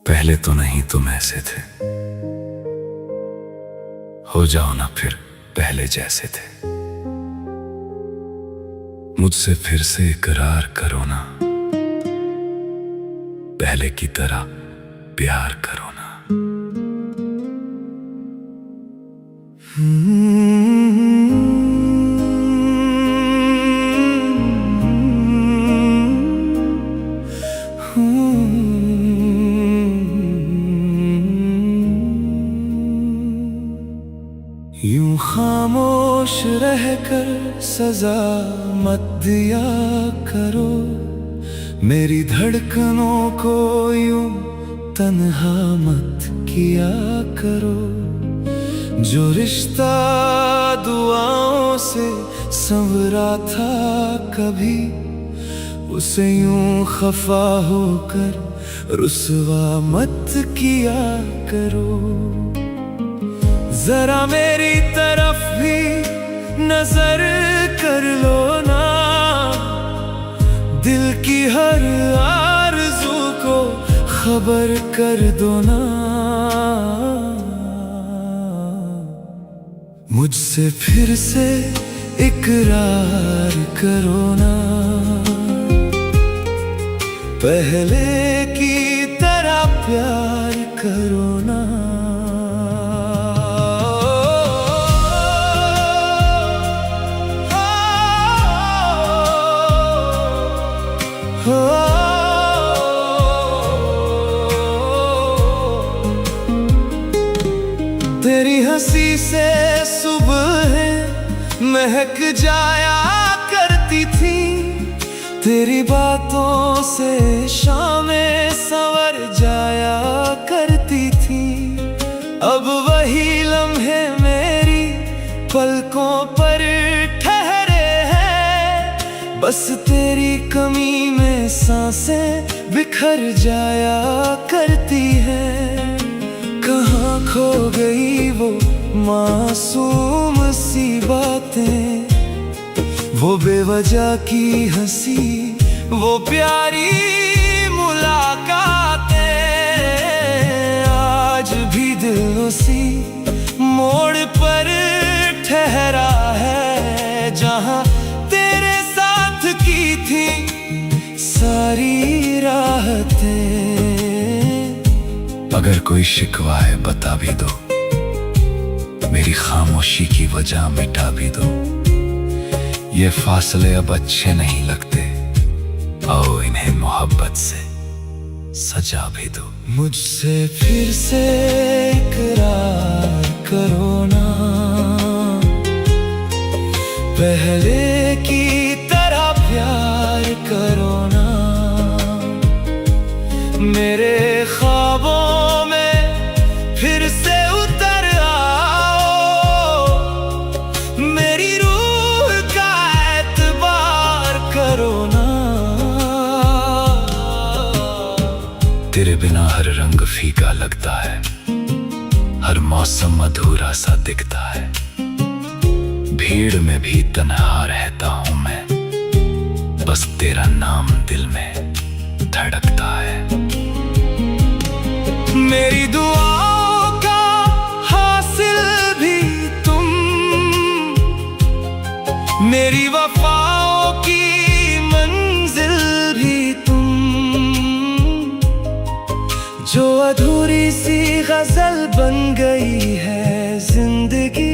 पहले तो नहीं तुम ऐसे थे, हो जाओ ना फिर पहले जैसे थे। मुझसे फिर से इकरार करो ना, पहले की तरह प्यार करो ना। यूं खामोश रहकर सजा मत दिया करो, मेरी धड़कनों को यूं तन्हा मत किया करो। जो रिश्ता दुआओं से संवरा था कभी, उसे यूं खफा होकर रुसवा मत किया करो। जरा मेरी तरफ भी नजर कर लो ना, दिल की हर आरज़ू को खबर कर दो ना। मुझसे फिर से इकरार करो ना, पहले की तरह प्यार करो ना। तेरी हंसी से सुबह महक जाया करती थी, तेरी बातों से शामें संवर जाया करती थी। अब वही लम्हे मेरी पलकों पर ठहरे हैं, बस तेरी कमी में सांसें बिखर जाया करती हैं। कहाँ खो गई वो मासूम सी बातें, वो बेवजह की हंसी, वो प्यारी मुलाकातें। आज भी दिल उसी मोड़ पर ठहरा है, जहाँ तेरे साथ की थी सारी राहतें। अगर कोई शिकवा है बता भी दो, मेरी खामोशी की वजह मिटा भी दो। ये फासले अब अच्छे नहीं लगते, आओ इन्हें मोहब्बत से सजा भी दो। मुझसे फिर से इकरार करो ना, पहले की तरह प्यार करो ना। मेरे ख्वाबों में फिर से उतर आओ, मेरी रूह का एतबार करो ना। तेरे बिना हर रंग फीका लगता है, हर मौसम अधूरा सा दिखता है। भीड़ में भी तन्हा रहता हूँ मैं, बस तेरा नाम दिल में धड़कता है। मेरी दुआओं का हासिल भी तुम, मेरी वफाओं की मंजिल भी तुम। जो अधूरी सी गजल बन गई है जिंदगी,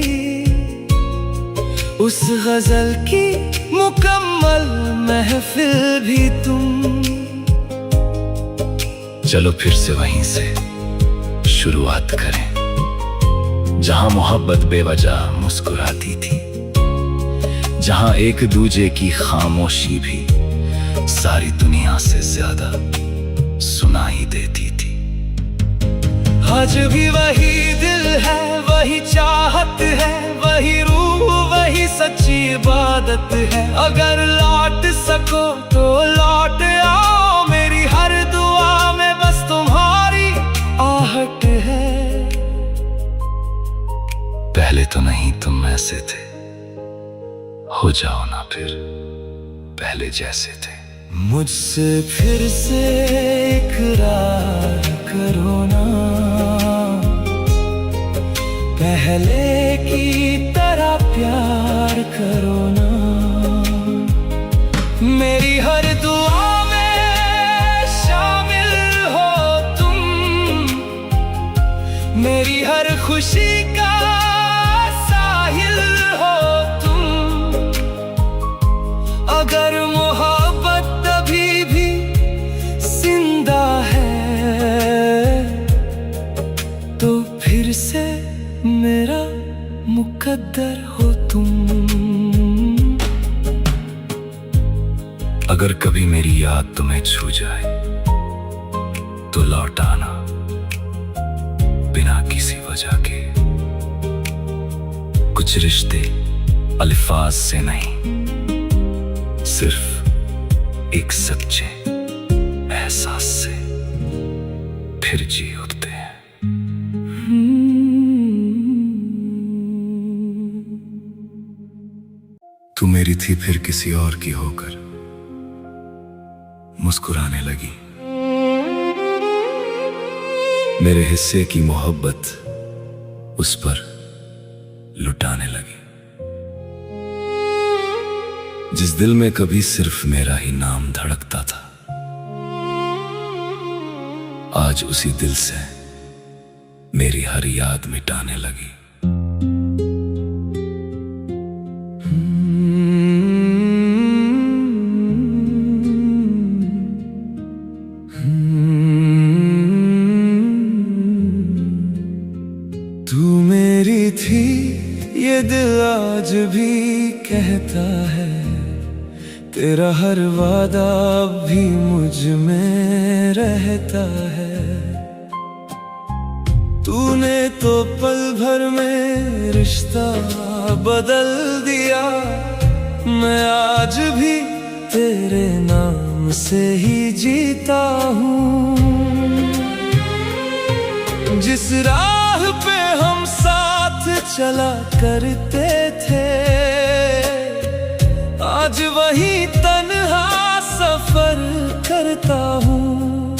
उस गजल की मुकम्मल महफिल भी तुम। चलो फिर से वहीं से शुरुआत करें, जहां मोहब्बत बेवजह मुस्कुराती थी, जहां एक दूजे की खामोशी भी सारी दुनिया से ज्यादा सुनाई देती थी। आज भी वही दिल है, वही चाहत है, वही रूह, वही सच्ची इबादत है। अगर लौट सको तो लौट आओ, मेरी हर दुआ में बस तुम्हारी आहट है। पहले तो नहीं तुम ऐसे थे, हो जाओ ना फिर पहले जैसे थे। मुझसे फिर से इकरार करो पहले की तरह प्यार करो ना। मेरी हर दुआ में शामिल हो तुम, मेरी हर खुशी का साहिल हो तुम। अगर मोहब्बत अभी भी जिंदा है तो फिर से मेरा मुकद्दर हो तुम। अगर कभी मेरी याद तुम्हें छू जाए तो लौट आना बिना किसी वजह के। कुछ रिश्ते अल्फाज से नहीं, सिर्फ एक सच्चे एहसास से फिर जी उठते हैं। तू मेरी थी फिर किसी और की होकर मुस्कुराने लगी। मेरे हिस्से की मोहब्बत उस पर लुटाने लगी। जिस दिल में कभी सिर्फ मेरा ही नाम धड़कता था, आज उसी दिल से मेरी हर याद मिटाने लगी। तू मेरी थी ये दिल आज भी कहता है, तेरा हर वादा अब भी मुझ में रहता है। तूने तो पल भर में रिश्ता बदल दिया, मैं आज भी तेरे नाम से ही जीता हूँ। जिस राह पे हम साथ चला करते थे, आज वही तन्हा सफर करता हूँ।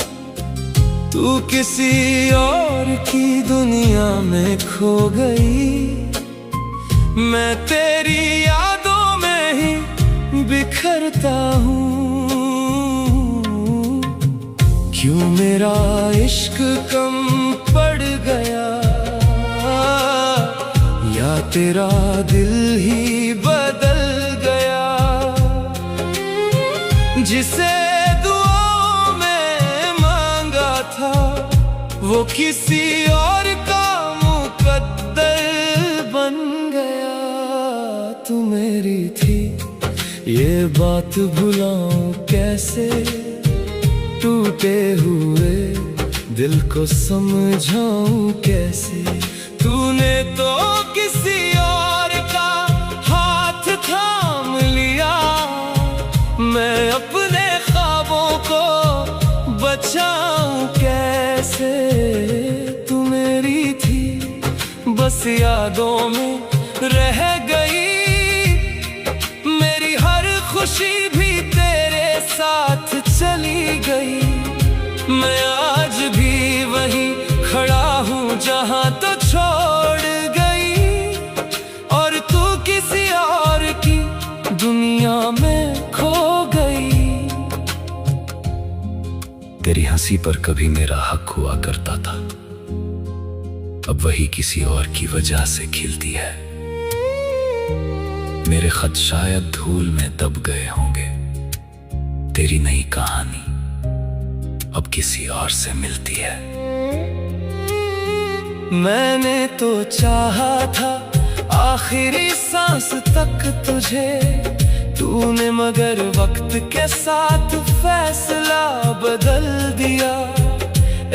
तू किसी और की दुनिया में खो गई, मैं तेरी यादों में ही बिखरता हूँ। क्यों मेरा इश्क कम पड़ गया, या तेरा दिल ही बदल गया। जिसे दुआओं में मांगा था वो किसी और का मुकद्दर बन गया। तू मेरी थी ये बात भुलाऊं कैसे, टूटे हुए दिल को समझाऊं कैसे। तूने तो किसी और का हाथ थाम लिया, मैं अपने ख्वाबों को बचाऊं कैसे। तू मेरी थी बस यादों में रह गई, मेरी हर खुशी भी तेरे साथ चली गई। मैं आज भी वहीं खड़ा हूँ जहाँ तो छोड़ गई, और तू किसी और की दुनिया में खो गई। तेरी हंसी पर कभी मेरा हक हुआ करता था, अब वही किसी और की वजह से खिलती है। मेरे खत शायद धूल में दब गए होंगे, तेरी नई कहानी अब किसी और से मिलती है। मैंने तो चाहा था आखिरी सांस तक तुझे, तूने मगर वक्त के साथ फैसला बदल दिया।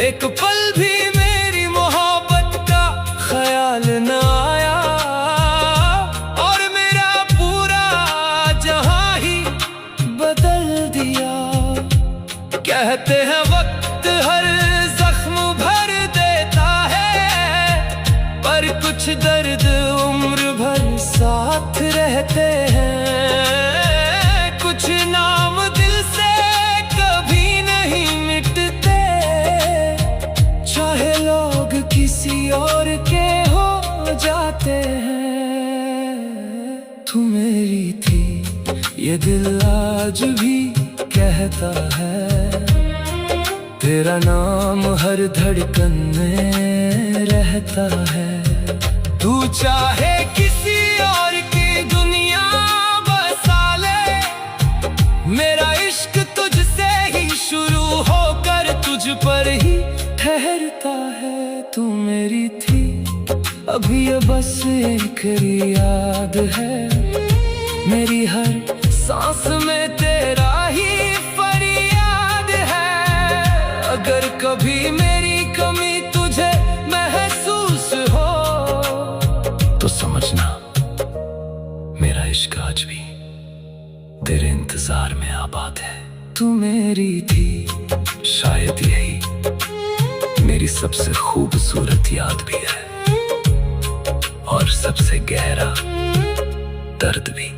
एक पल भी मेरी मोहब्बत का ख्याल न आया, और मेरा पूरा जहां ही बदल दिया। कहते हैं वक्त हर जख्म भर देता है, पर कुछ दर्द उम्र भर साथ रहते हैं। कुछ नाम दिल से कभी नहीं मिटते, चाहे लोग किसी और के हो जाते हैं। तू मेरी थी ये दिल आज भी कहता है, तेरा नाम हर धड़कन में रहता है। तू चाहे किसी और की दुनिया बसा ले, मेरा इश्क तुझसे ही शुरू होकर तुझ पर ही ठहरता है। तू मेरी थी अभी ये बस एक याद है, मेरी हर सांस में तेरा ही फरियाद है। अगर कभी मेरी कमी तुझे महसूस हो तो समझना मेरा इश्क आज भी तेरे इंतजार में आबाद है। तू मेरी थी शायद यही मेरी सबसे खूबसूरत याद भी है, और सबसे गहरा दर्द भी।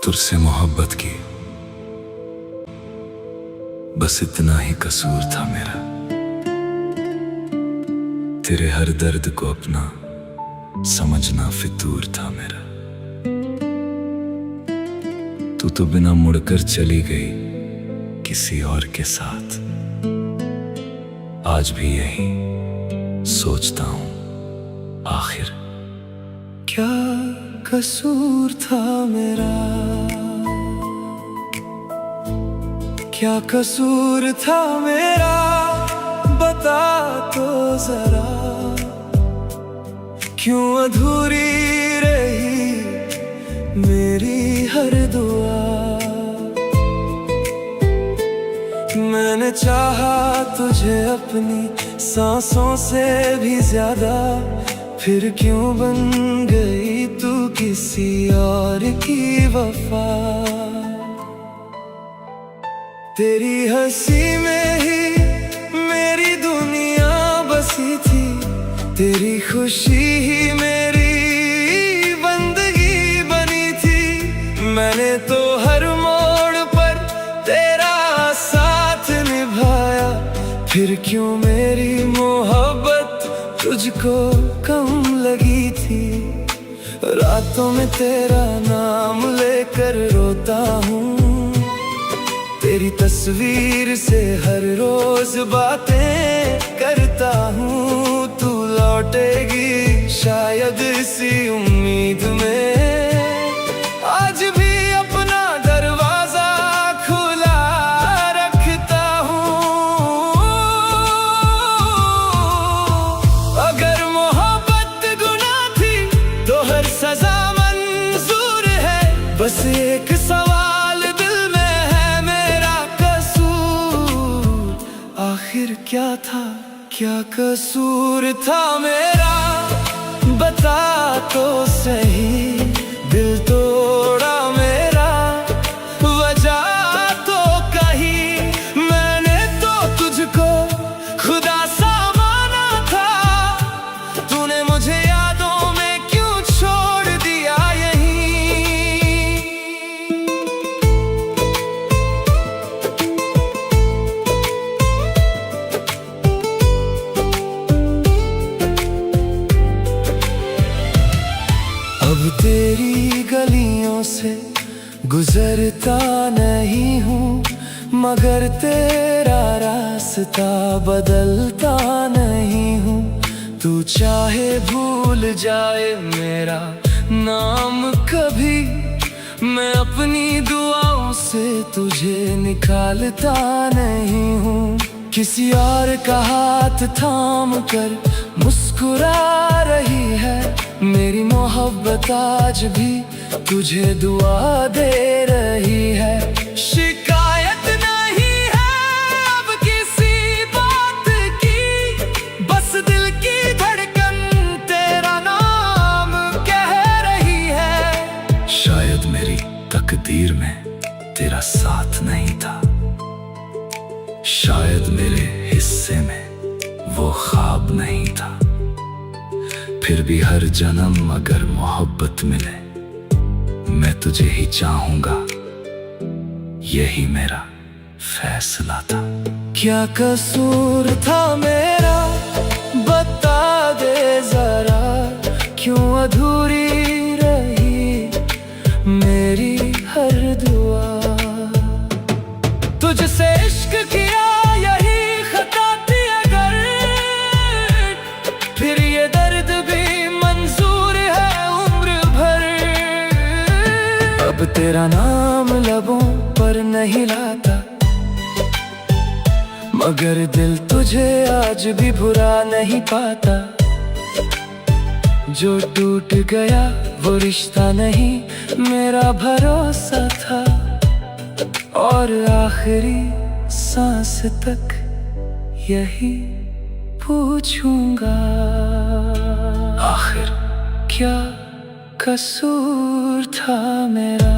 तुझसे मोहब्बत की बस इतना ही कसूर था मेरा, तेरे हर दर्द को अपना समझना फितूर था मेरा। तू तो बिना मुड़कर चली गई किसी और के साथ, आज भी यही सोचता हूं आखिर क्या कसूर था मेरा, क्या कसूर था मेरा बता तो जरा। क्यों अधूरी रही मेरी हर दुआ, मैंने चाहा तुझे अपनी सांसों से भी ज्यादा, फिर क्यों बन गई तू किसी और की वफा। तेरी हंसी में ही मेरी दुनिया बसी थी, तेरी खुशी ही मेरी बंदगी बनी थी। मैंने तो हर मोड़ पर तेरा साथ निभाया, फिर क्यों मेरी मोहब्बत तुझको कम लगी थी। रातों में तेरा नाम लेकर रोता हूँ, तेरी तस्वीर से हर रोज बातें करता हूँ। तू लौटेगी शायद इसी उम्मीद में, आज भी अपना दरवाजा खुला रखता हूँ। अगर मोहब्बत गुनाह थी तो हर सजा मंजूर है, बस एक सवाल दिल में है मेरा कसूर आखिर क्या था, क्या कसूर था मेरा बता तो सही। दिल तोड़ा मेरा वजह तो कही, मैंने तो तुझको खुदा सा माना था, तूने मुझे यादों में क्यों छोड़ दिया यहीं। अब तेरी गलियों से गुजरता नहीं हूँ, मगर तेरा रास्ता बदलता नहीं हूँ। तू चाहे भूल जाए मेरा नाम कभी, मैं अपनी दुआओं से तुझे निकालता नहीं हूँ। किसी और का हाथ थाम कर मुस्कुरा रही है मेरी मोहब्बत, आज भी तुझे दुआ दे रही है। शिकायत नहीं है अब किसी बात की, बस दिल की धड़कन तेरा नाम कह रही है। शायद मेरी तकदीर में तेरा साथ नहीं था, शायद मेरे हिस्से में वो ख्वाब नहीं था, फिर भी हर जन्म अगर मोहब्बत मिले मैं तुझे ही चाहूंगा, यही मेरा फैसला था। क्या कसूर था मेरा बता दे जरा, क्यों अधूरी रही मेरी हर दुआ। तुझसे इश्क किया यही खता थी अगर, फिर ये दर्द भी मंजूर है उम्र भर। अब तेरा नाम लबों पर नहीं लाता, मगर दिल तुझे आज भी भुला नहीं पाता। जो टूट गया वो रिश्ता नहीं मेरा भरोसा था, और आखिरी सांस तक यही पूछूंगा, आखिर क्या कसूर था मेरा।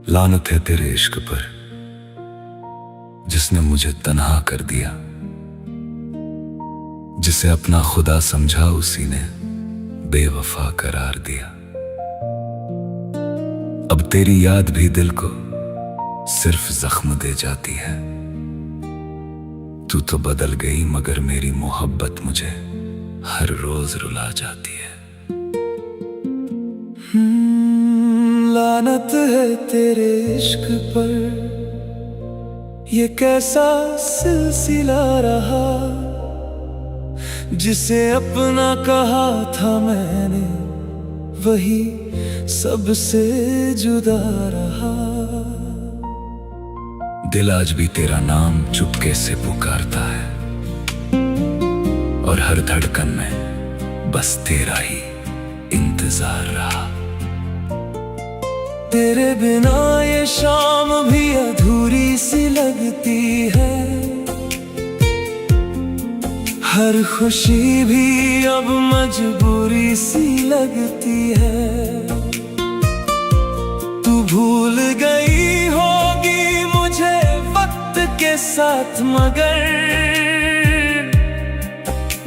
लानत है तेरे इश्क पर जिसने मुझे तन्हा कर दिया, जिसे अपना खुदा समझा उसी ने बेवफा करार दिया। अब तेरी याद भी दिल को सिर्फ जख्म दे जाती है। तू तो बदल गई मगर मेरी मोहब्बत मुझे हर रोज रुला जाती है। लानत है तेरे इश्क पर, ये कैसा सिलसिला रहा, जिसे अपना कहा था मैंने वही सबसे जुदा रहा। दिल आज भी तेरा नाम चुपके से पुकारता है, और हर धड़कन में बस तेरा ही इंतजार रहा। तेरे बिना ये शाम भी अधूरी सी लगती है, हर खुशी भी अब मजबूरी सी लगती है। तू भूल गई होगी मुझे वक्त के साथ, मगर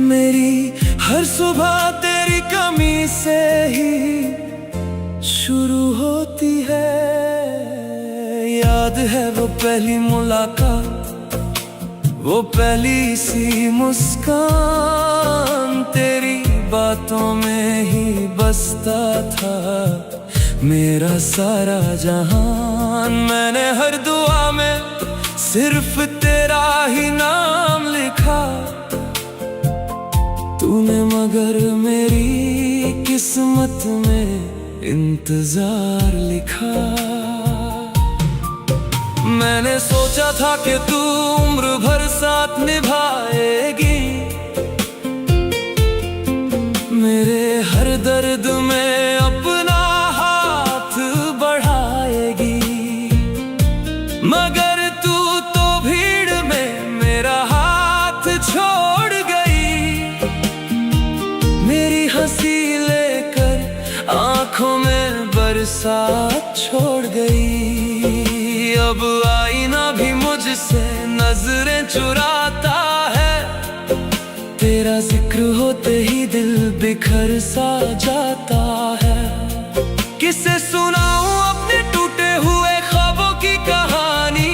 मेरी हर सुबह तेरी कमी से ही शुरू होती है। याद है वो पहली मुलाकात, वो पहली सी मुस्कान, तेरी बातों में ही बसता था मेरा सारा जहान। मैंने हर दुआ में सिर्फ तेरा ही नाम लिखा, तूने मगर मेरी किस्मत में इंतजार लिखा। मैंने सोचा था कि तू उम्र भर साथ निभाएगी, मेरे हर दर्द में अपना हाथ बढ़ाएगी, मगर तू तो भीड़ में मेरा हाथ छोड़ गई। मेरी हंसी लेकर आंखों में बरसात छोड़ गई। अब आईना भी मुझसे नजरें चुराता है, तेरा जिक्र होते ही दिल बिखर सा जाता है। किसे सुनाऊं अपने टूटे हुए ख्वाबों की कहानी,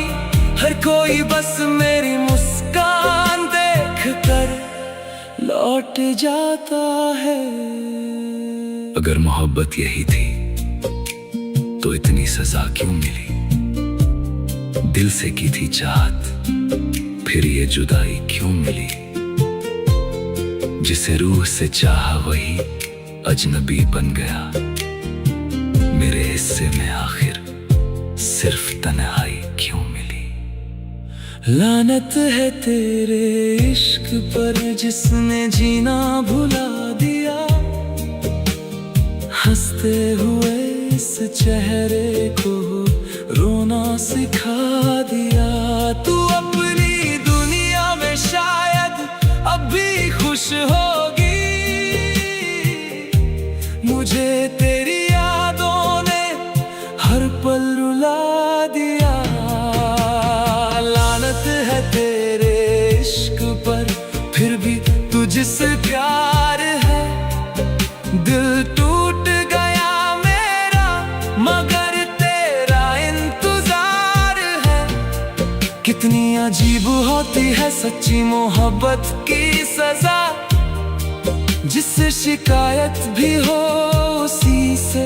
हर कोई बस मेरी मुस्कान देख कर लौट जाता है। अगर मोहब्बत यही थी तो इतनी सजा क्यों मिली? दिल से की थी चाहत, फिर ये जुदाई क्यों मिली? जिसे रूह से चाहा वही अजनबी बन गया, मेरे हिस्से में आखिर सिर्फ तन्हाई क्यों मिली? लानत है तेरे इश्क पर जिसने जीना भुला दिया, हंसते हुए इस चेहरे को रोना सिखा दिया। तू अपनी दुनिया में शायद अब भी खुश हो जिस प्यार है दिल टूट गया मेरा, मगर तेरा इंतजार है। कितनी अजीब होती है सच्ची मोहब्बत की सजा, जिससे शिकायत भी हो उसी से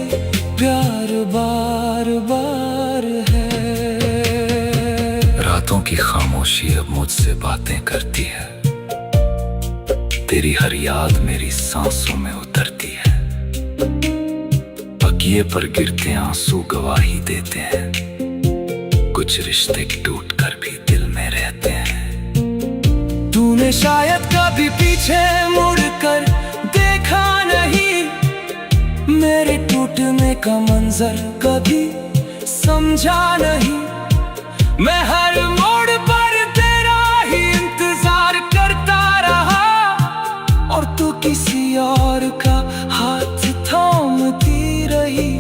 प्यार बार बार है। रातों की खामोशी अब मुझसे बातें करती है, तेरी हर याद मेरी सांसों में उतरती है। बगिए पर गिरते आंसू गवाही देते हैं, कुछ रिश्ते टूट कर भी दिल में रहते हैं। तूने शायद कभी पीछे मुड़कर देखा नहीं, मेरे टूटने का मंजर कभी समझा नहीं। मैं हर मोड़ पर तेरा ही इंतजार करता रहा, और तू किसी और का हाथ थामती रही।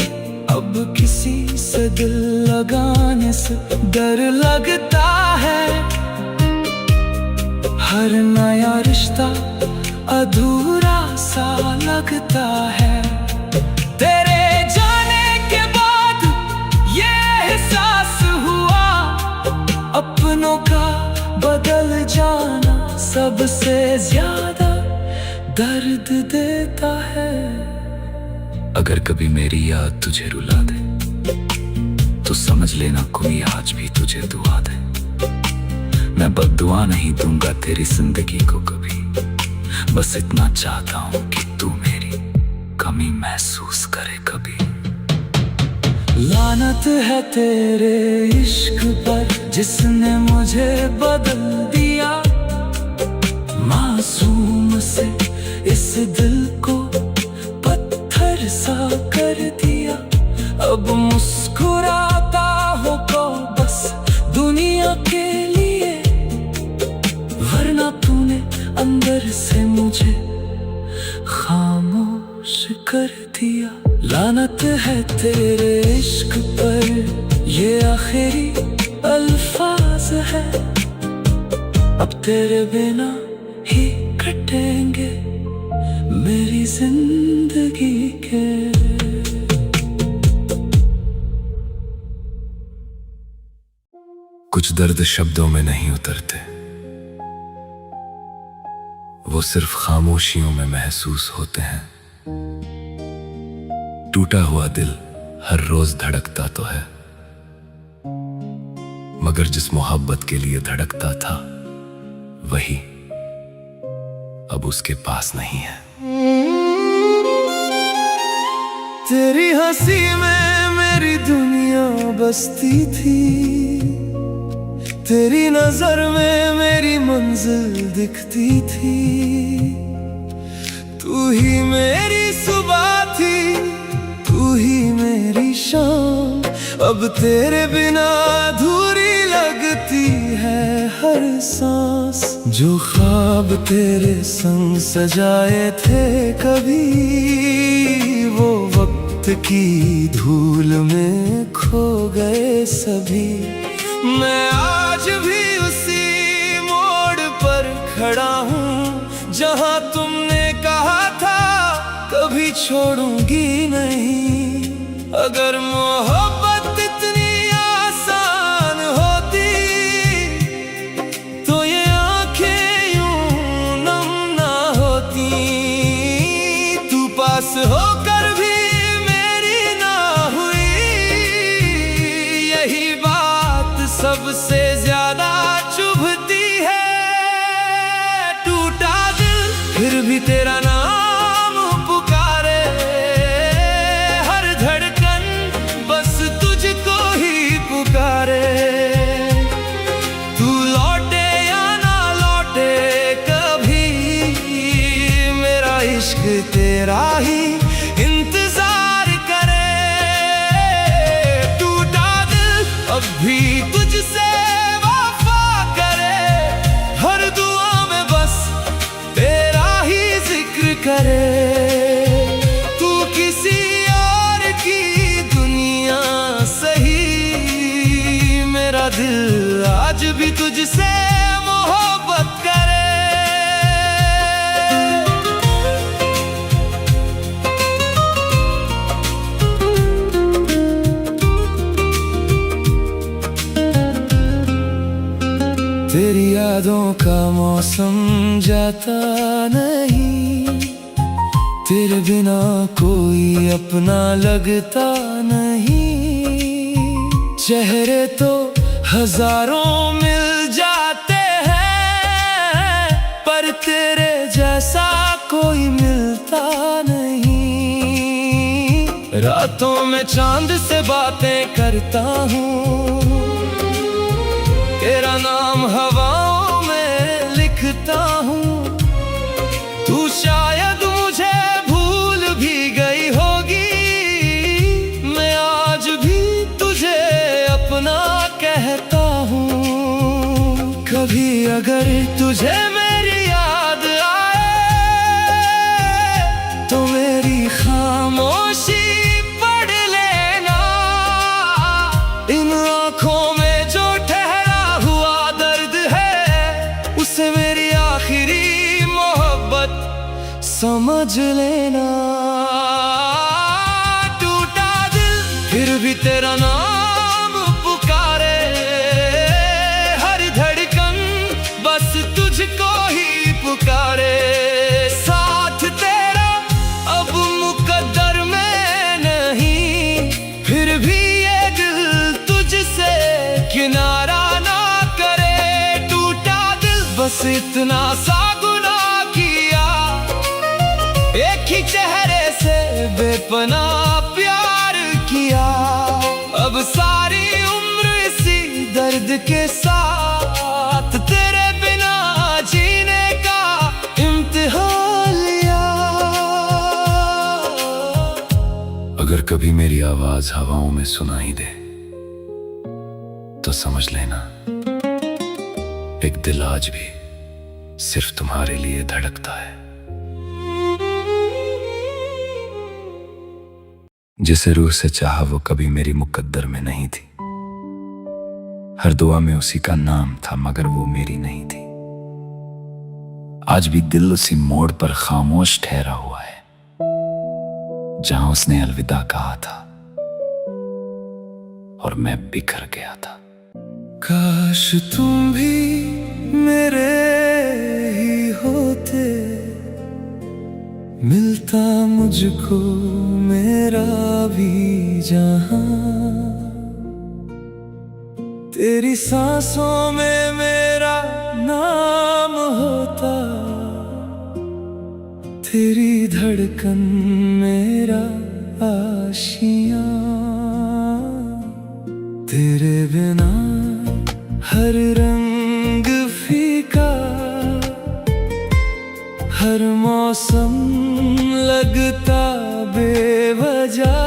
अब किसी से दिल लगाने से डर लगता है, हर नया रिश्ता अधूरा सा लगता है। तेरे जाने के बाद ये एहसास हुआ, अपनों का बदल जाना सबसे ज्यादा दर्द देता है। अगर कभी मेरी याद तुझे रुला दे तो समझ लेना कोई आज भी तुझे दुआ दे। मैं बद्दुआ नहीं दूंगा तेरी जिंदगी को कभी, बस इतना चाहता हूँ कि तू मेरी कमी महसूस करे कभी। लानत है तेरे इश्क पर जिसने मुझे बदल दिया, मासूम से इस दिल को पत्थर सा कर दिया। अब मुस्कुराता हो तो बस दुनिया के लिए, वरना तूने अंदर से मुझे खामोश कर दिया। लानत है तेरे इश्क पर, ये आखिरी अल्फाज है। अब तेरे बिना ही कटेंगे मेरी जिंदगी के। कुछ दर्द शब्दों में नहीं उतरते, वो सिर्फ खामोशियों में महसूस होते हैं। टूटा हुआ दिल हर रोज धड़कता तो है, मगर जिस मोहब्बत के लिए धड़कता था वही अब उसके पास नहीं है। तेरी हंसी में मेरी दुनिया बसती थी, तेरी नजर में मेरी मंजिल दिखती थी। तू ही मेरी सुबह थी, तू ही मेरी शाम। अब तेरे बिना अधूरी लगती है हर सांस। जो ख्वाब तेरे संग सजाए थे कभी, वो वक्त की धूल में खो गए सभी। मैं आज भी उसी मोड़ पर खड़ा हूँ जहाँ तुमने कहा था कभी छोड़ूंगी नहीं। अगर मोहब्बत इतनी आसान होती तो ये आंखें यूं नम ना होती। तू पास होकर भी मेरी ना हुई, यही बात सबसे ज्यादा चुभती है। टूटा दिल फिर भी तेरा नाम पुकारे, हर धड़कन बस तुझको ही पुकारे। तू लौटे या ना लौटे कभी, मेरा इश्क तेरा ही इंतजार करे। टूटा दिल अब भी तुझसे वफा करे, हर दुआ में बस तेरा ही जिक्र करे। तू किसी और की दुनिया सही, मेरा दिल आज भी तुझसे मोहब्बत करे। यादों का मौसम जाता नहीं, तेरे बिना कोई अपना लगता नहीं। चेहरे तो हजारों मिल जाते हैं, पर तेरे जैसा कोई मिलता नहीं। रातों में चांद से बातें करता हूँ, तेरा नाम हवाओं में लिखता हूँ। तू शायद मुझे भूल भी गई होगी, मैं आज भी तुझे अपना कहता हूँ। कभी अगर तुझे मेरी याद आए, तो मेरी खामोशी पढ़ लेना। इन आँखों में जो ठहरा हुआ दर्द है, उसे मेरी आखिरी मोहब्बत समझ लेना। टूटा दिल फिर भी तेरा नाम पुकारे, हर धड़कन बस तुझको ही पुकारे। साथ तेरा अब मुकद्दर में नहीं, फिर भी ये दिल तुझसे किनारा ना करे। टूटा दिल बस इतना सा गुनाह किया, एक ही चेहरे से बेपनाह प्यार किया। अब सारी उम्र इसी दर्द के साथ तेरे बिना जीने का इम्तिहान लिया। अगर कभी मेरी आवाज हवाओं में सुनाई दे, तो समझ लेना एक दिल आज भी सिर्फ तुम्हारे लिए धड़कता है। जिसे रूह से चाहा वो कभी मेरी मुकद्दर में नहीं थी, हर दुआ में उसी का नाम था मगर वो मेरी नहीं थी। आज भी दिल उसी मोड़ पर खामोश ठहरा हुआ है, जहां उसने अलविदा कहा था और मैं बिखर गया था। काश तुम भी मेरे ही होते, मिलता मुझको मेरा भी जहां। तेरी सांसों में मेरा नाम होता, तेरी धड़कन मेरा आशियां। तेरे बिना हर रंग फीका, हर मौसम लगता बेवजह।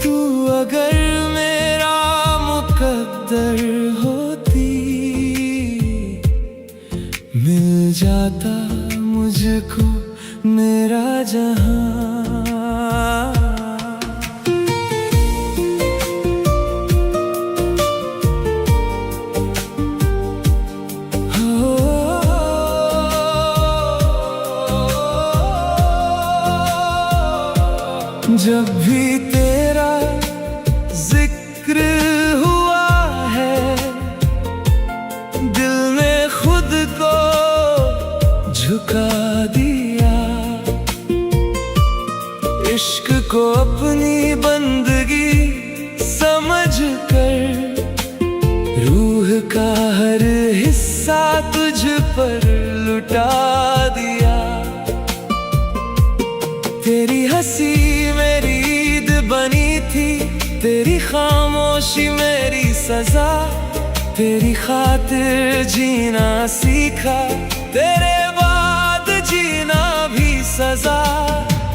तू अगर मेरा मुकद्दर होती, मिल जाता मुझको मेरा जहां। जब भी तेरा जिक्र हुआ है, दिल ने खुद को झुका दिया। इश्क को अपनी बंदगी समझ कर, रूह का हर हिस्सा तुझ पर लुटा दिया। तेरी हंसी मेरी ईद बनी थी, तेरी खामोशी मेरी सजा। तेरी खातिर जीना सीखा, तेरे बाद जीना भी सजा।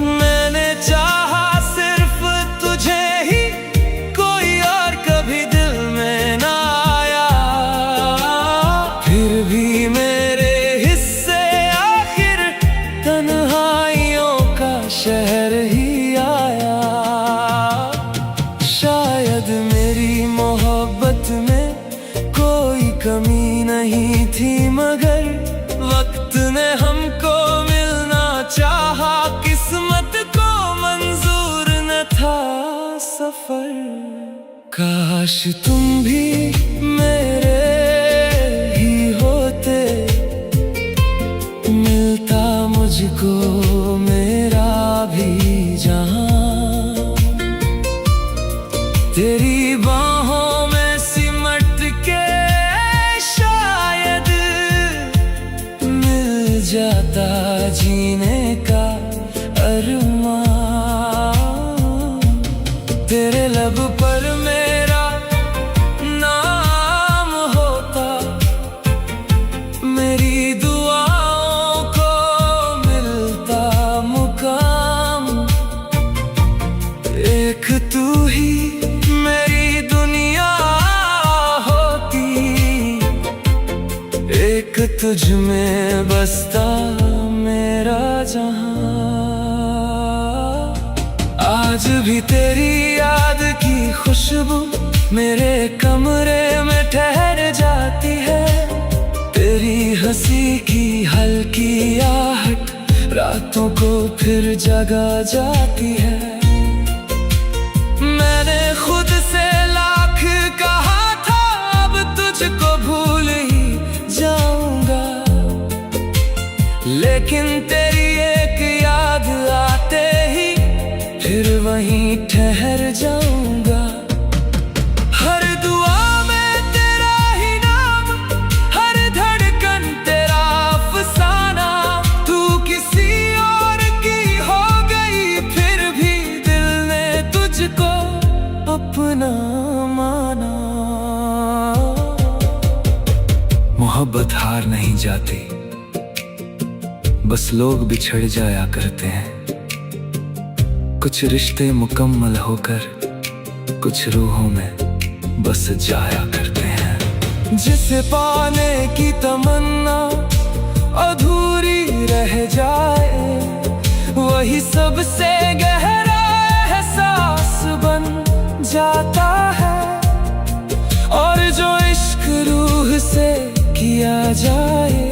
मैंने चाहा सिर्फ तुझे ही, कोई और कभी दिल में ना आया। फिर भी मेरे हिस्से आखिर तन्हाइयों का शहर ही आया। शायद मेरी मोहब्बत में कोई कमी नहीं थी, मगर वक्त ने हमको मिलना चाहा। किस्मत को मंजूर न था सफर। काश तुम भी मेरे जाता जीने का अरमान। तेरे लब पर मेरा नाम होता, मेरी दुआओं को मिलता मुकाम। एक तू ही मेरी दुनिया होती, एक तुझ में बसता मेरा जहां। आज भी तेरी याद की खुशबू मेरे कमरे में ठहर जाती है। तेरी हंसी की हल्की आहट रातों को फिर जगा जाती है। मैंने खुद से लाख कहा था अब तुझको भूल ही जाऊंगा, लेकिन तेरी एक याद आते ही फिर वहीं ठहर जाऊंगा। हर दुआ में तेरा ही नाम, हर धड़कन तेरा अफसाना। तू किसी और की हो गई फिर भी दिल ने तुझको अपना माना। मोहब्बत हार नहीं जाती, बस लोग बिछड़ जाया करते हैं। कुछ रिश्ते मुकम्मल होकर कुछ रूहों में बस जाया करते हैं। जिसे पाने की तमन्ना अधूरी रह जाए, वही सबसे गहरा एहसास बन जाता है। और जो इश्क रूह से किया जाए,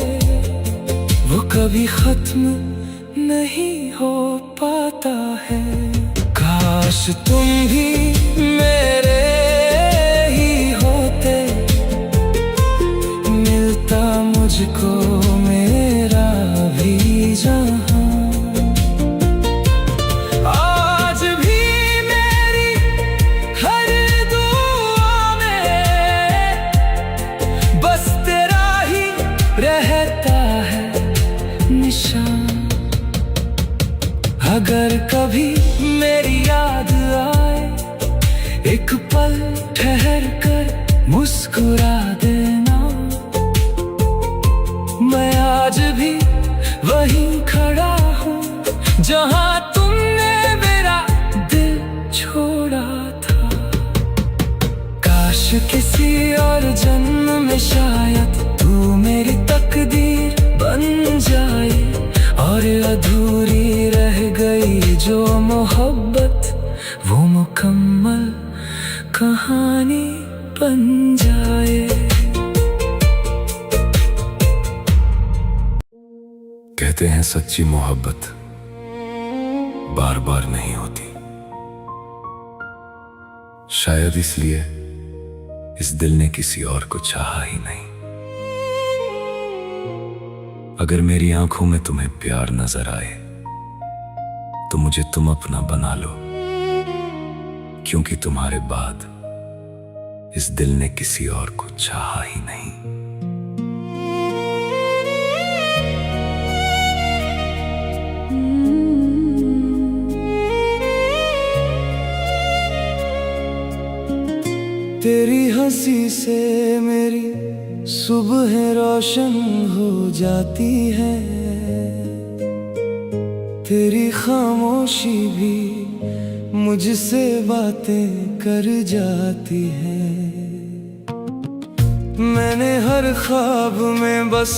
वो कभी खत्म नहीं हो पाता है। काश तुम भी मेरे ही होते, मिलता मुझको मेरा भी जहां। आज भी मेरी हर दुआ में बस तेरा ही रहता है निशान। अगर कभी मेरी याद आए, एक पल ठहर कर मुस्कुरा देना। मैं आज भी वहीं खड़ा हूँ जहाँ तुमने मेरा दिल छोड़ा था। काश किसी और जन्म में शायद तू मेरी तकदीर बन जाए, और अधूरी रह गई जो मोहब्बत वो मुकम्मल कहानी बन जाए। कहते हैं सच्ची मोहब्बत बार बार नहीं होती, शायद इसलिए इस दिल ने किसी और को चाहा ही नहीं। अगर मेरी आंखों में तुम्हें प्यार नजर आए तो मुझे तुम अपना बना लो, क्योंकि तुम्हारे बाद इस दिल ने किसी और को चाहा ही नहीं। तेरी हंसी से मेरी सुबह रोशन हो जाती है, तेरी खामोशी भी मुझसे बातें कर जाती है। मैंने हर ख्वाब में बस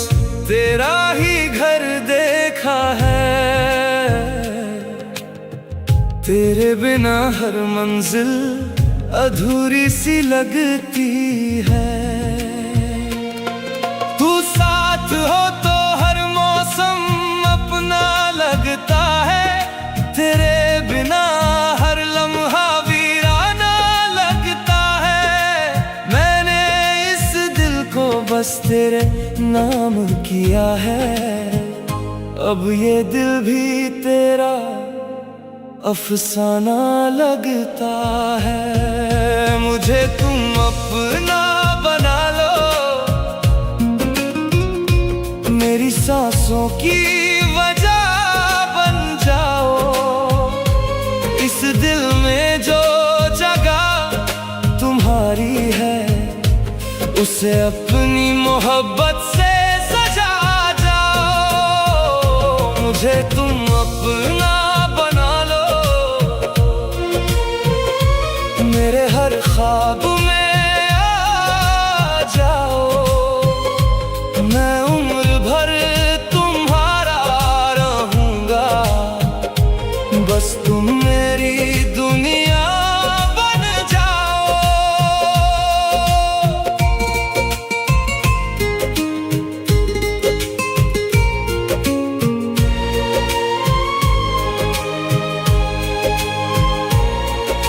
तेरा ही घर देखा है। तेरे बिना हर मंजिल अधूरी सी लगती है। तू साथ हो तो हर मौसम अपना लगता है, तेरे बिना हर लम्हा वीराना लगता है। मैंने इस दिल को बस तेरे नाम किया है, अब ये दिल भी तेरा अफसाना लगता है। मुझे तुम अपना बना लो, मेरी सांसों की वजह बन जाओ। इस दिल में जो जगह तुम्हारी है, उसे अपनी मोहब्बत से सजा जाओ। मुझे तुम अपना बना लो, मेरे हर ख्वाब में आ जाओ। मैं उम्र भर तुम्हारा रहूंगा, बस तुम मेरी दुनिया बन जाओ।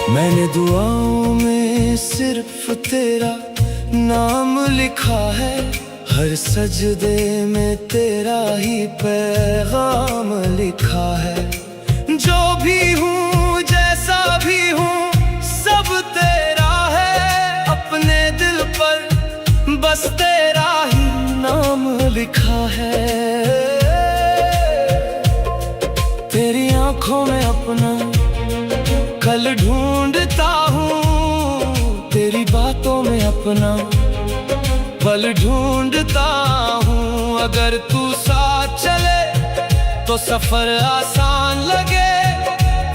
मैंने दुआओं में सिर्फ तेरा नाम लिखा है, हर सजदे में तेरा ही पैगाम लिखा है। जो भी हूँ जैसा भी हूँ सब तेरा है, अपने दिल पर बस तेरा ही नाम लिखा है। तेरी आंखों में अपना कल ढूंढता हूँ, तेरी बातों में अपना पल ढूंढता हूँ। अगर तू साथ चले तो सफर आसान लगे,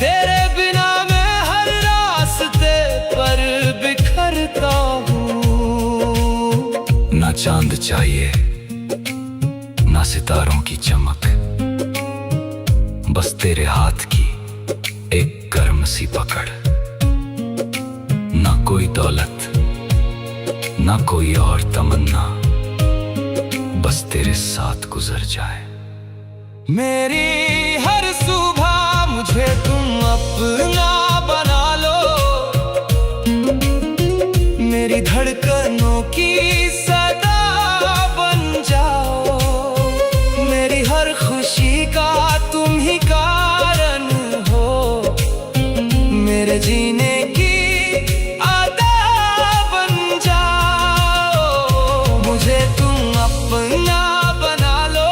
तेरे बिना मैं हर रास्ते पर बिखरता हूँ। ना चांद चाहिए ना सितारों की चमक, बस तेरे हाथ की एक गर्म सी पकड़। ना कोई दौलत ना कोई और तमन्ना, बस तेरे साथ गुजर जाए। मेरी हर सुबह मुझे तुम अपना बना लो, मेरी धड़कनों की सदा बन जाओ। मेरी हर खुशी का तुम ही कारण हो, मेरे जीने की आदत बन जाओ। मुझे तुम अपना बना लो,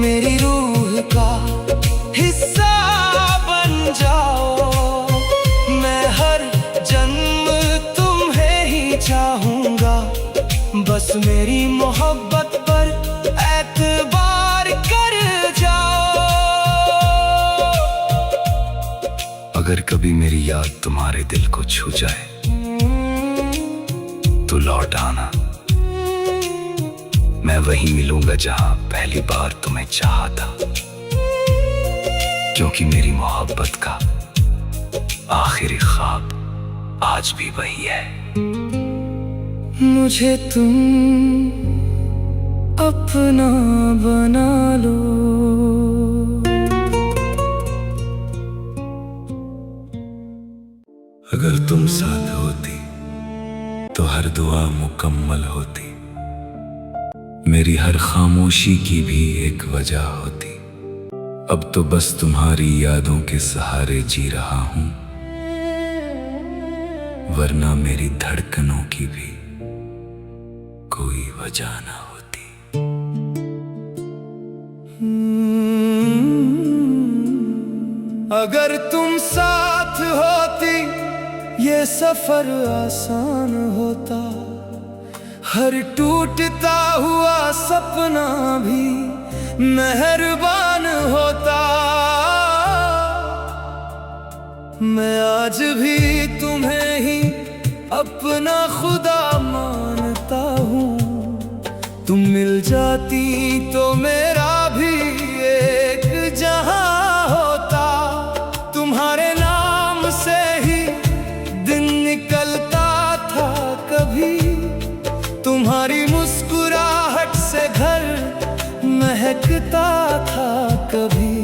मेरी रूह का हिस्सा बन जाओ। मैं हर जन्म तुम्हें ही चाहूंगा, बस मेरी मोहब्बत पर एतबार कर जाओ। अगर कभी मेरी याद तुम्हारे दिल को छू जाए तो लौट आना, मैं वहीं मिलूंगा जहां पहली बार तुम्हें चाहा था। क्योंकि मेरी मोहब्बत का आखिरी ख्वाब आज भी वही है। मुझे तुम अपना बना लो। अगर तुम साथ होती तो हर दुआ मुकम्मल होती, मेरी हर खामोशी की भी एक वजह होती। अब तो बस तुम्हारी यादों के सहारे जी रहा हूं, वरना मेरी धड़कनों की भी कोई वजह ना होती। अगर तुम साथ होती ये सफर आसान होता, हर टूटता हुआ सपना भी मेहरबान होता। मैं आज भी तुम्हें ही अपना खुदा मानता हूँ। तुम मिल जाती तो मेरा भी एक जहां होता। तुम्हारे नाम से ही दिन निकलता था कभी, तुम्हारी मुस्कुराहट से घर महकता था कभी।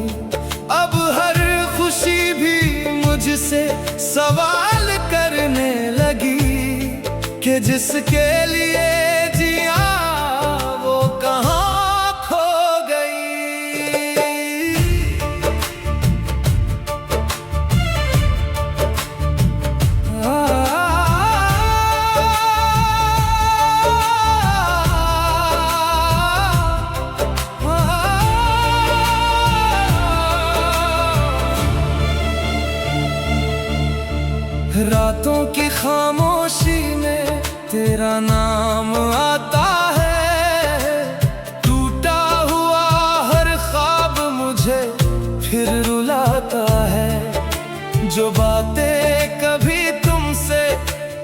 अब हर खुशी भी मुझसे सवाल करने लगी कि जिसके लिए जिया वो कहाँ खो गई। खामोशी में तेरा नाम आता है। टूटा हुआ हर ख्वाब मुझे फिर रुलाता है। जो बातें कभी तुमसे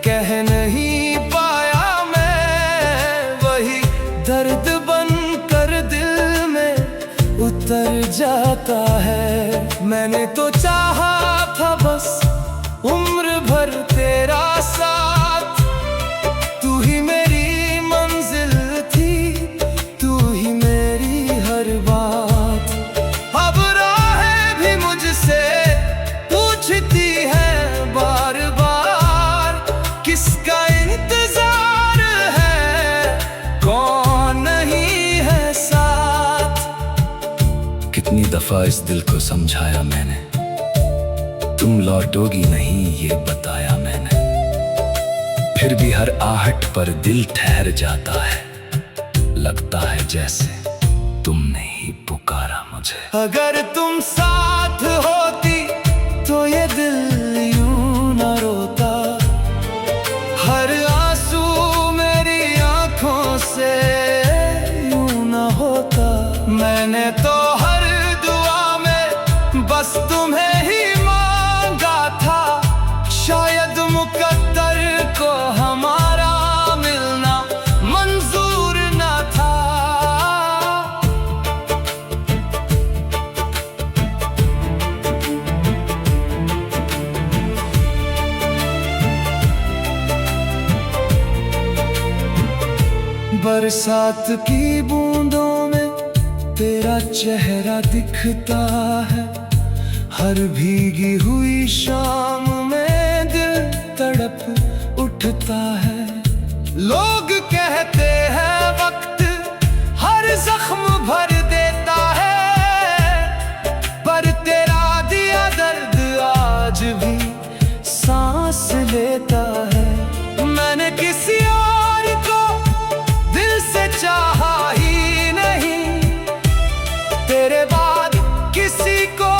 कह नहीं पाया मैं, वही दर्द बन कर दिल में उतर जाता है। मैंने तो चाहा था बस उम्र भर तेरा साथ, तू ही मेरी मंजिल थी, तू ही मेरी हर बात। अब राहें भी मुझसे पूछती है बार बार, किसका इंतजार है, कौन नहीं है साथ। कितनी दफा इस दिल को समझाया मैंने, तुम लौटोगी नहीं ये बताया मैंने, फिर भी हर आहट पर दिल ठहर जाता है। लगता है जैसे तुमने ही पुकारा मुझे। अगर तुम साथ होती तो ये दिल यूं न रोता, हर आंसू मेरी आंखों से यूं न होता। मैंने तो हर दुआ में बस तुम्हें ही शायद मुकद्दर को हमारा मिलना मंजूर न था। बरसात की बूंदों में तेरा चेहरा दिखता है, हर भीगी हुई शाम में तड़प उठता है। लोग कहते हैं वक्त हर जख्म भर देता है, पर तेरा दिया दर्द आज भी सांस लेता है। मैंने किसी और को दिल से चाहा ही नहीं, तेरे बाद किसी को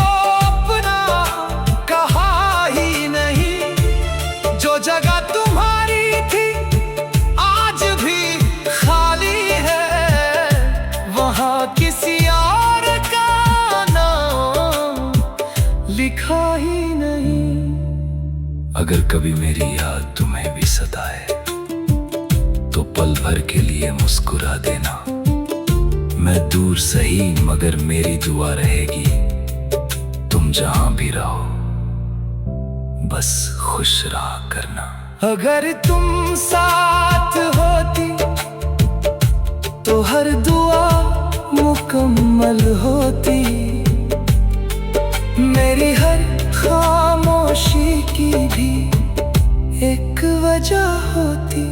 जगह तुम्हारी थी आज भी खाली है, वहां किसी और का नाम लिखा ही नहीं। अगर कभी मेरी याद तुम्हें भी सताए तो पल भर के लिए मुस्कुरा देना। मैं दूर सही मगर मेरी दुआ रहेगी, तुम जहां भी रहो बस खुश रहा करना। अगर तुम साथ होती तो हर दुआ मुकम्मल होती, मेरी हर खामोशी की भी एक वजह होती।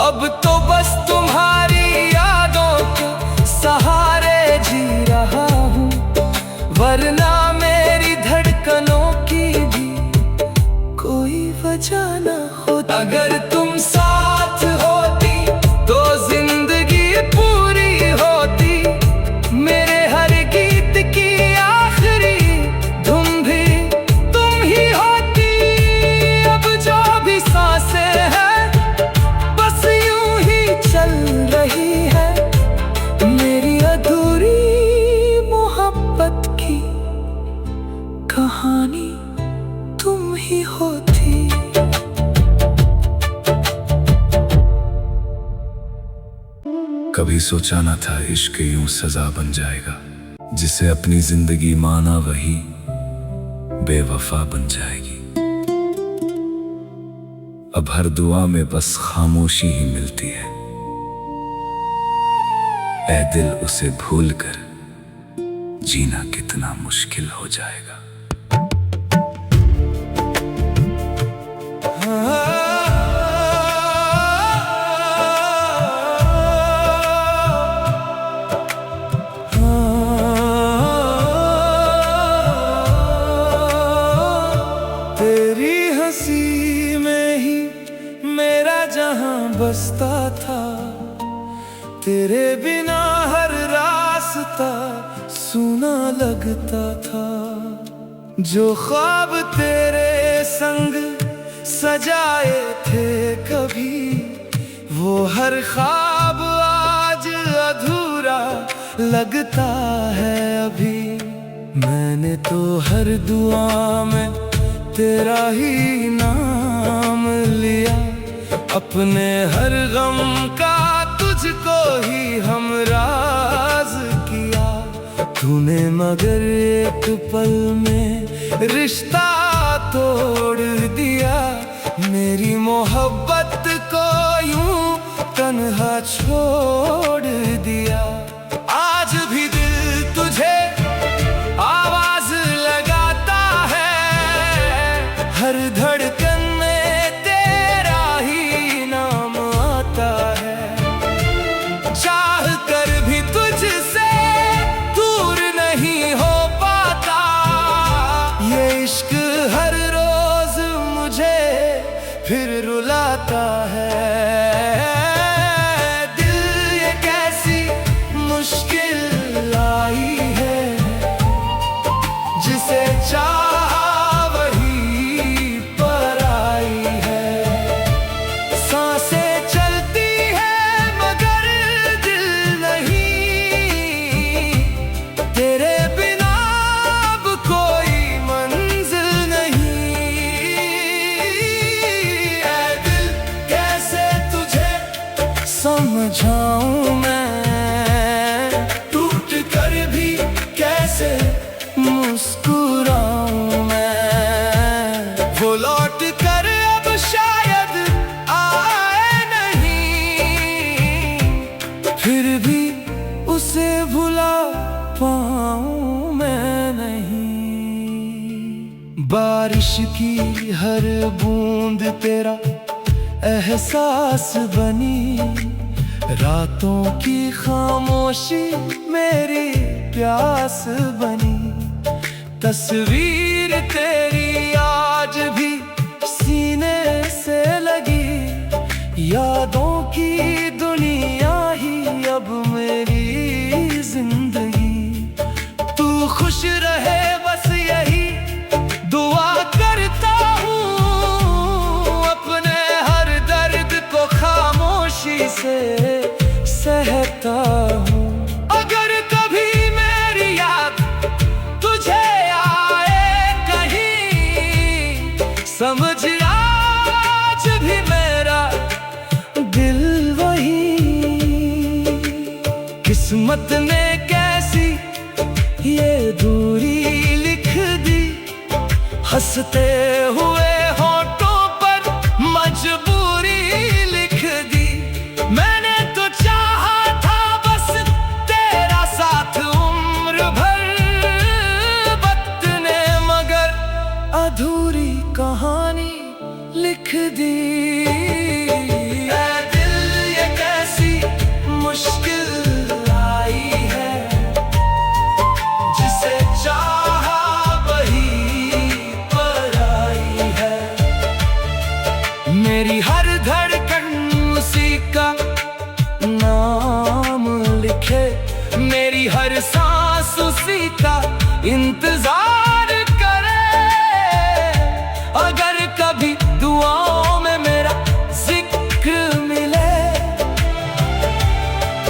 अब तो बस तुम्हारी यादों के सहारे जी रहा हूँ, वरना मेरी धड़कनों की भी कोई वजह न होती। अगर तुम साथ होती तो जिंदगी पूरी होती, मेरे हर गीत की आखिरी धुन भी तुम ही होती। अब जो भी सांसें हैं बस यूं ही चल रही है, मेरी अधूरी मोहब्बत की कहानी तुम ही होती। कभी सोचा न था इश्क यूं सजा बन जाएगा, जिसे अपनी जिंदगी माना वही बेवफा बन जाएगी। अब हर दुआ में बस खामोशी ही मिलती है। ऐ दिल उसे भूलकर जीना कितना मुश्किल हो जाएगा। बसता था, तेरे बिना हर रास्ता सूना लगता था। जो ख्वाब तेरे संग सजाए थे कभी, वो हर ख्वाब आज अधूरा लगता है अभी। मैंने तो हर दुआ में तेरा ही नाम लिया, अपने हर गम का तुझको ही हमराज किया। तूने मगर एक पल में रिश्ता तोड़ दिया, मेरी मोहब्बत को यूं तन्हा छोड़ दिया। आज भी दिल तुझे आवाज लगाता है, हर धड़कन में तेरा ही नाम आता है। चाह कर भी तुझसे दूर नहीं हो पाता, ये इश्क हर रोज मुझे फिर रुलाता है। चाहा वही पर आई है, सांसें चलती है मगर दिल नहीं, तेरे बिना अब कोई मंजिल नहीं। ऐ दिल कैसे तुझे समझाऊं मैं, टूट कर भी कैसे मुस्कुराऊं मैं। वो लौट कर अब शायद आए नहीं, फिर भी उसे भुला पाऊं मैं नहीं। बारिश की हर बूंद तेरा एहसास बनी, रातों की खामोशी मेरी प्यास बनी। तस्वीर तेरी आज भी सीने से लगी, यादों की दुनिया ही अब मेरी जिंदगी। तू खुश रहे बस यही दुआ करता हूँ, अपने हर दर्द को खामोशी से सहता हूँ। अगर कभी मेरी याद तुझे समझ आज भी मेरा दिल वही, किस्मत ने कैसी ये दूरी लिख दी, हंसते हुए होठों पर मजबूरी लिख दी। मैंने तो चाहा था बस तेरा साथ उम्र भर, वक्त ने मगर अधूरी कहानी लिख दी। ऐ दिल ये कैसी मुश्किल आई है, जिसे चाहा वही पर आई है। मेरी हर धड़कन उसी का नाम लिखे, मेरी हर सांस उसी का इंतजार कभी दुआओं में मेरा जिक्र मिले।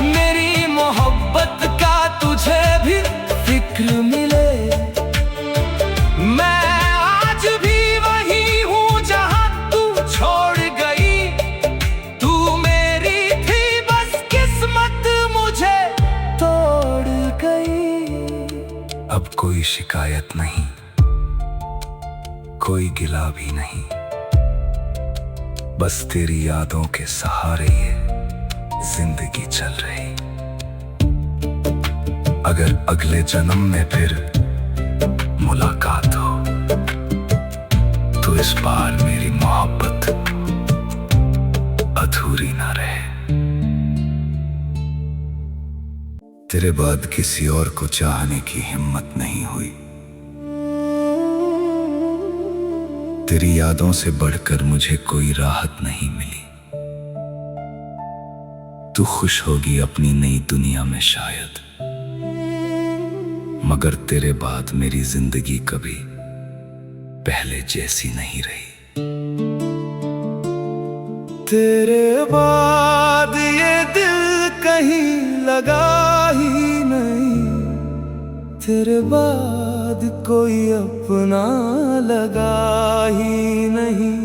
मेरी मोहब्बत का तुझे भी फिक्र मिले। मैं आज भी वही हूँ जहाँ तू छोड़ गई, तू मेरी थी बस किस्मत मुझे तोड़ गई। अब कोई शिकायत नहीं, कोई गिला भी नहीं, बस तेरी यादों के सहारे ये जिंदगी चल रही। अगर अगले जन्म में फिर मुलाकात हो, तो इस बार मेरी मोहब्बत अधूरी ना रहे। तेरे बाद किसी और को चाहने की हिम्मत नहीं हुई, तेरी यादों से बढ़कर मुझे कोई राहत नहीं मिली। तू खुश होगी अपनी नई दुनिया में शायद, मगर तेरे बाद मेरी जिंदगी कभी पहले जैसी नहीं रही। तेरे बाद ये दिल कहीं लगा ही नहीं, तेरे बाद कोई अपना लगा ही नहीं।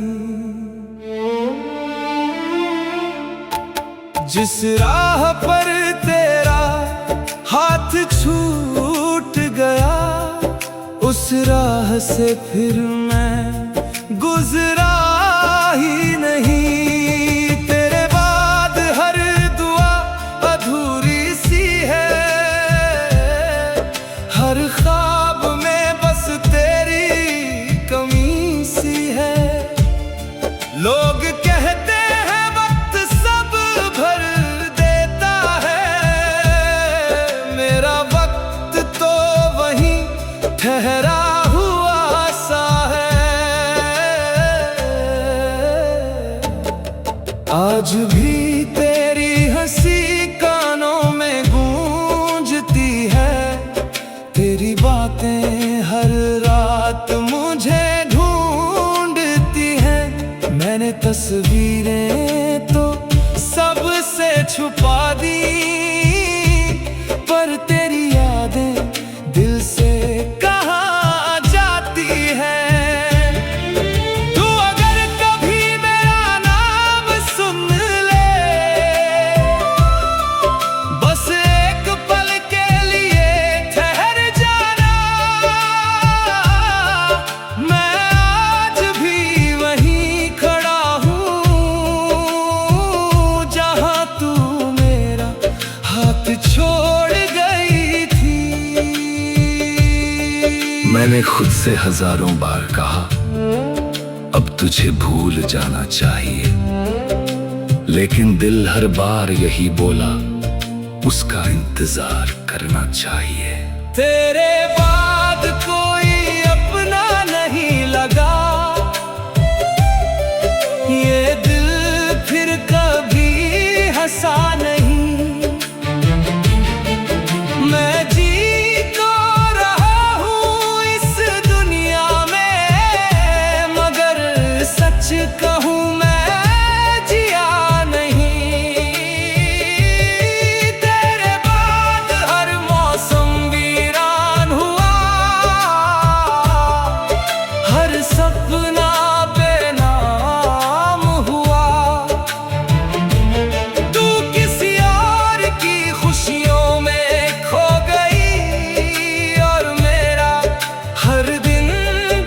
जिस राह पर तेरा हाथ छूट गया, उस राह से फिर मैं गुजरा ही नहीं। तेरे बाद हर दुआ अधूरी सी है, हर ख्वाब में बस तेरी कमी सी है। लोग कहते हैं वक्त सब भर देता है, मेरा वक्त तो वहीं ठहरा हुआ सा है। आज भी तेरी हंसी कानों में गूंजती है, तेरी बातें हर रात मुझे ढूंढती हैं। मैंने तस्वीरें तो सबसे छुपा दी, पर तेरी यादें दिल से कहाँ जाती हैं। तू अगर कभी मेरा नाम सुन ले, बस एक पल के लिए ठहर जाना। मैं आज भी वहीं खड़ा हूँ जहाँ तू मेरा हाथ छोड़ गई थी। मैंने खुद से हजारों बार कहा अब तुझे भूल जाना चाहिए, लेकिन दिल हर बार यही बोला उसका इंतजार करना चाहिए। तेरे बाद कोई अपना नहीं लगा, ये दिल फिर कभी हंसा नहीं। मैं जी तो रहा हूँ इस दुनिया में, मगर सच कहूँ मैं जिया नहीं। तेरे बाद हर मौसम वीरान हुआ, हर सपना बेनाम हुआ। तू किसी और की खुशियों में खो गई, और मेरा हर दिन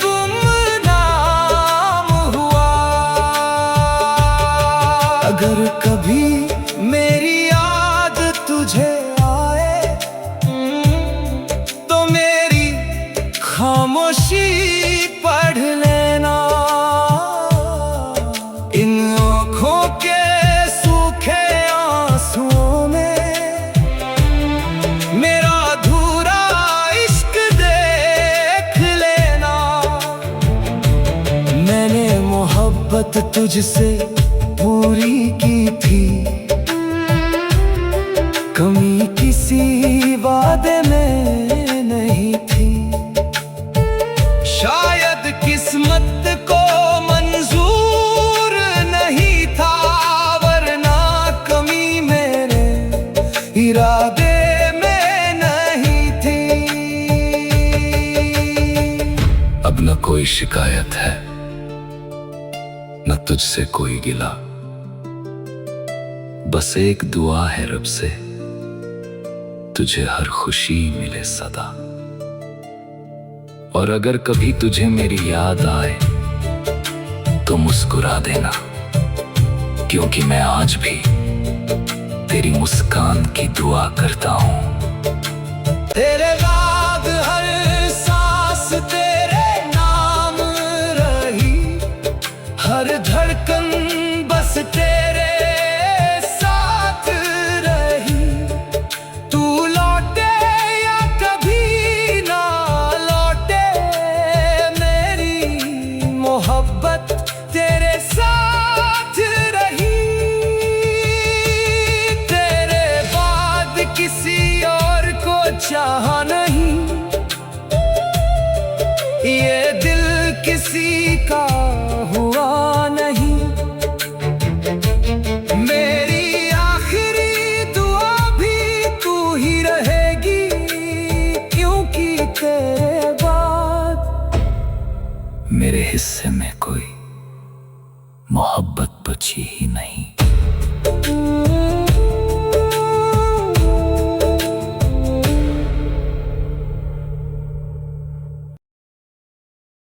गुमनाम हुआ। अगर कभी मेरी याद तुझे आए, तो मेरी खामोशी पढ़ लेना। इन आँखों के सूखे आंसुओं में मेरा अधूरा इश्क देख लेना। मैंने मोहब्बत तुझसे पूरी की थी, कमी किसी वादे में नहीं थी। शायद किस्मत को मंजूर नहीं था, वरना कमी मेरे इरादे में नहीं थी। अब न कोई शिकायत है, न तुझसे कोई गिला, बस एक दुआ है रब से तुझे हर खुशी मिले सदा। और अगर कभी तुझे मेरी याद आए तो मुस्कुरा देना, क्योंकि मैं आज भी तेरी मुस्कान की दुआ करता हूँ। तेरे बाद हर सांस तेरे नाम रही, हर धड़कन बस तेरे साथ रही। तू लौटे या कभी ना लौटे, मेरी मोहब्बत तेरे साथ रही। तेरे बाद किसी और को चाहा नहीं, मेरे हिस्से में कोई मोहब्बत बची ही नहीं।